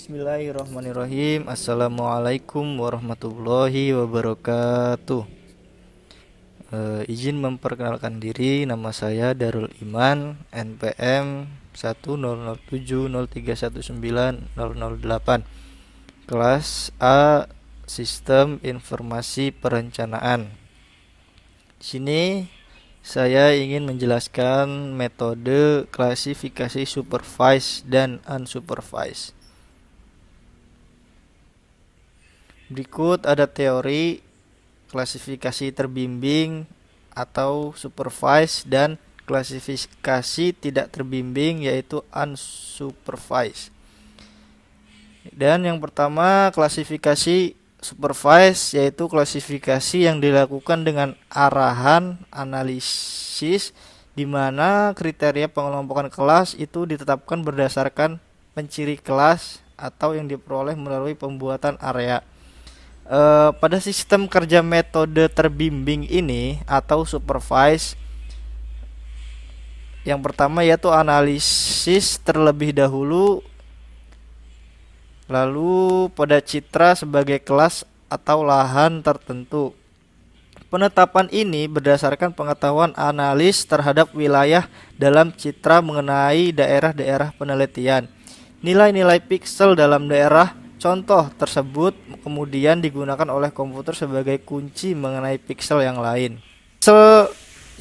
Bismillahirrahmanirrahim. Assalamualaikum warahmatullahi wabarakatuh. Izin memperkenalkan diri, nama saya Darul Iman, NPM 10070319008, kelas A, Sistem Informasi Perencanaan. Di sini saya ingin menjelaskan metode klasifikasi supervised dan unsupervised. Berikut ada teori klasifikasi terbimbing atau supervised dan klasifikasi tidak terbimbing, yaitu unsupervised. Dan yang pertama, klasifikasi supervised, yaitu klasifikasi yang dilakukan dengan arahan analisis, di mana kriteria pengelompokan kelas itu ditetapkan berdasarkan penciri kelas atau yang diperoleh melalui pembuatan area. Pada sistem kerja metode terbimbing ini atau supervise, yang pertama yaitu analisis terlebih dahulu, lalu pada citra sebagai kelas atau lahan tertentu. Penetapan ini berdasarkan pengetahuan analis terhadap wilayah dalam citra mengenai daerah-daerah penelitian. Nilai-nilai piksel dalam daerah contoh tersebut kemudian digunakan oleh komputer sebagai kunci mengenai piksel yang lain. Piksel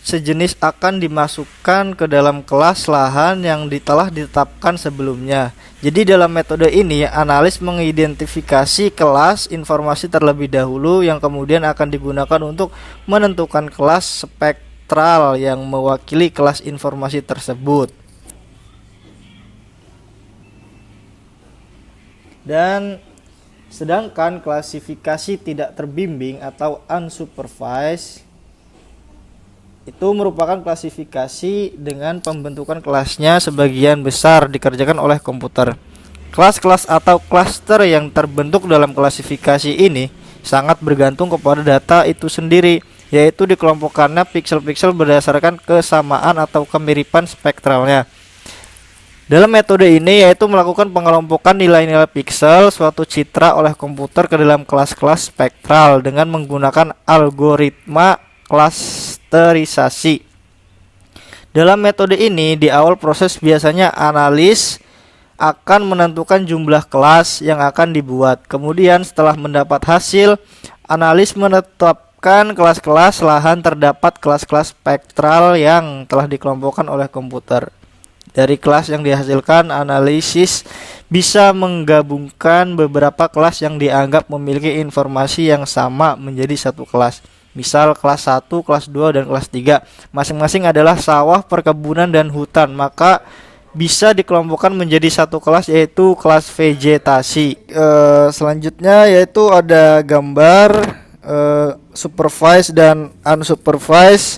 sejenis akan dimasukkan ke dalam kelas lahan yang telah ditetapkan sebelumnya. Jadi dalam metode ini, analis mengidentifikasi kelas informasi terlebih dahulu yang kemudian akan digunakan untuk menentukan kelas spektral yang mewakili kelas informasi tersebut. Dan sedangkan klasifikasi tidak terbimbing atau unsupervised itu merupakan klasifikasi dengan pembentukan kelasnya sebagian besar dikerjakan oleh komputer. Kelas-kelas atau klaster yang terbentuk dalam klasifikasi ini sangat bergantung kepada data itu sendiri, yaitu dikelompokkannya piksel-piksel berdasarkan kesamaan atau kemiripan spektralnya. Dalam metode ini yaitu melakukan pengelompokan nilai-nilai piksel suatu citra oleh komputer ke dalam kelas-kelas spektral dengan menggunakan algoritma klasterisasi. Dalam metode ini di awal proses biasanya analis akan menentukan jumlah kelas yang akan dibuat. Kemudian setelah mendapat hasil, analis menetapkan kelas-kelas lahan terdapat kelas-kelas spektral yang telah dikelompokkan oleh komputer. Dari kelas yang dihasilkan, analisis bisa menggabungkan beberapa kelas yang dianggap memiliki informasi yang sama menjadi satu kelas. Misal kelas 1, kelas 2, dan kelas 3 masing-masing adalah sawah, perkebunan, dan hutan. Maka bisa dikelompokkan menjadi satu kelas, yaitu kelas vegetasi. Selanjutnya yaitu ada gambar supervised dan unsupervised.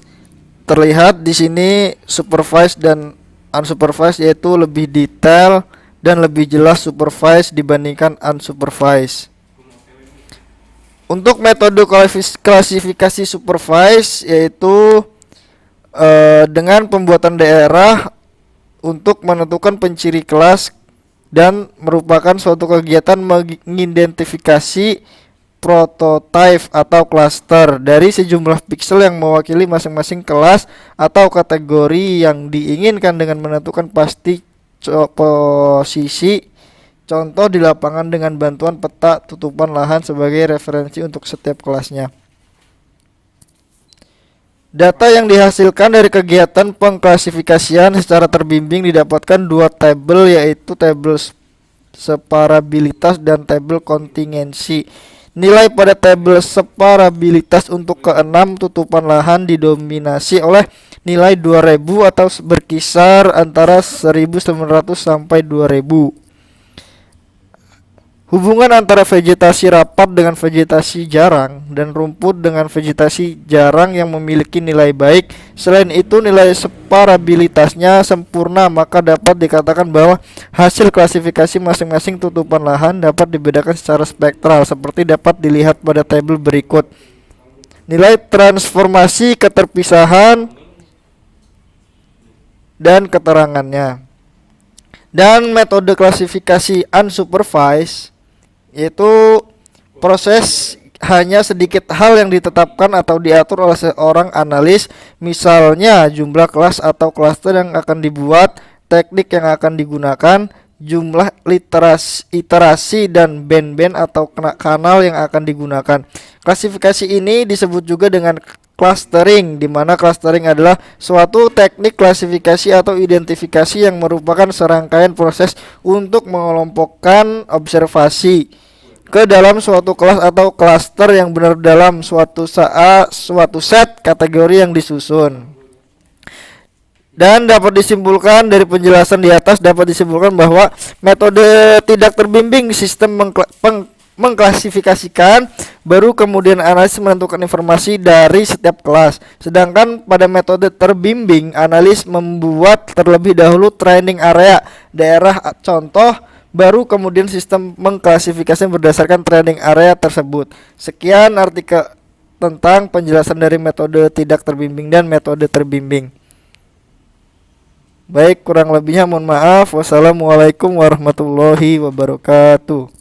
Terlihat di sini supervised dan unsupervised yaitu lebih detail dan lebih jelas supervised dibandingkan unsupervised. Untuk metode klasifikasi supervised yaitu dengan pembuatan daerah untuk menentukan penciri kelas dan merupakan suatu kegiatan mengidentifikasi prototype atau cluster dari sejumlah piksel yang mewakili masing-masing kelas atau kategori yang diinginkan dengan menentukan pasti posisi contoh di lapangan dengan bantuan peta tutupan lahan sebagai referensi untuk setiap kelasnya. Data yang dihasilkan dari kegiatan pengklasifikasian secara terbimbing didapatkan dua tabel, yaitu tabel separabilitas dan tabel kontingensi. Nilai pada tabel separabilitas untuk keenam tutupan lahan didominasi oleh nilai 2000 atau berkisar antara 1900 sampai 2000. Hubungan antara vegetasi rapat dengan vegetasi jarang dan rumput dengan vegetasi jarang yang memiliki nilai baik. Selain itu, nilai separabilitasnya sempurna, maka dapat dikatakan bahwa hasil klasifikasi masing-masing tutupan lahan dapat dibedakan secara spektral seperti dapat dilihat pada tabel berikut. Nilai transformasi keterpisahan dan keterangannya. Dan metode klasifikasi unsupervised yaitu proses hanya sedikit hal yang ditetapkan atau diatur oleh seorang analis, misalnya jumlah kelas atau klaster yang akan dibuat, teknik yang akan digunakan, jumlah iterasi dan band-band atau kanal yang akan digunakan. Klasifikasi ini disebut juga dengan clustering, di mana clustering adalah suatu teknik klasifikasi atau identifikasi yang merupakan serangkaian proses untuk mengelompokkan observasi ke dalam suatu kelas atau klaster yang benar dalam suatu set kategori yang disusun. Dan dapat disimpulkan dari penjelasan di atas, dapat disimpulkan bahwa metode tidak terbimbing sistem mengklasifikasikan, baru kemudian analis menentukan informasi dari setiap kelas. Sedangkan pada metode terbimbing, analis membuat terlebih dahulu training area daerah contoh, baru kemudian sistem mengklasifikasi berdasarkan training area tersebut. Sekian artikel tentang penjelasan dari metode tidak terbimbing dan metode terbimbing. Baik, kurang lebihnya mohon maaf. Wassalamualaikum warahmatullahi wabarakatuh.